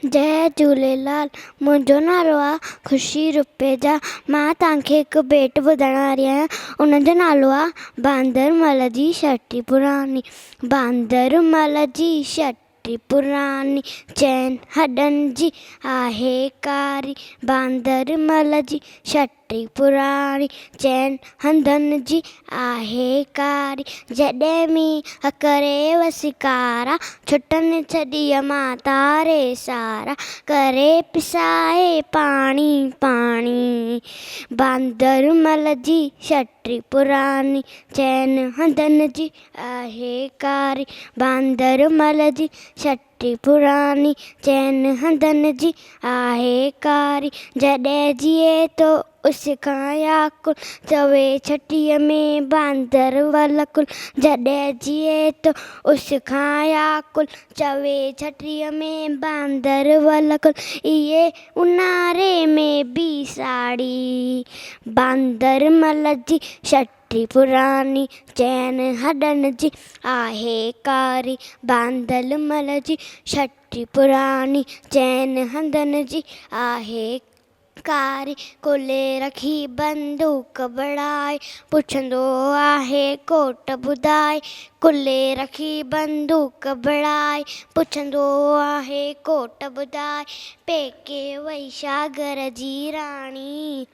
जय झूलेलाल। मुंहिंजो नालो आहे ख़ुशी रुपेजा। मां तव्हांखे हिकु भेट ॿुधाइण वारी आहियां। उनजो नालो आहे बांदरमल जी छटी पुरानी। बांदरमल जी छटी पुरानी, चैन हॾनि जी आहे कारी। बांदरमल जी छटी पुरानी, चैन हंधनि जी आहे कारी। जॾहिं मींहुं करे वसिकारा, छुटनि छॾीअ मां तारे सारा। करे पिसाए पाणी पाणी, बांदरमल जी छटी पुरानी, चैन हंधनि जी आहे कारी। बांदरमल जी छटी पुरानी, चैन हंधनि जी आहे कारी। जॾहिं जिए तो उस खां याकुल, चवे छटीअ में बांदर वलकुल। जॾहिं जिए तो उस खां याकुल, चवे छटीअ में बांदर वलकुल। इहे ऊन्हारे में बि साड़ी, बांदरमल जी छटी पुरानी, चैन हॾनि जी आहे कारी। बांदरमल जी छटी पुरानी, चैन हंधनि जी आहे कारी। कुल्हे रखी बंदूक बढ़ाए, पुछंदो आहे कोट ॿुधाए। कुल्हे रखी बंदूक बढ़ाए, पुछंदो आहे कोट ॿुधाए। पेके वई सागर जी राणी,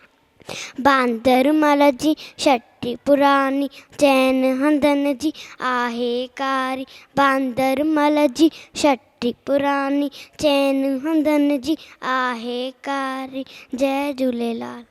बांदरमल जी छटी पुरानी, चैन हंधनि जी आहे कारी। बांदरमल जी छटी पुरानी, चैन हंधनि जी आहे कारी। जय झूलेलाल।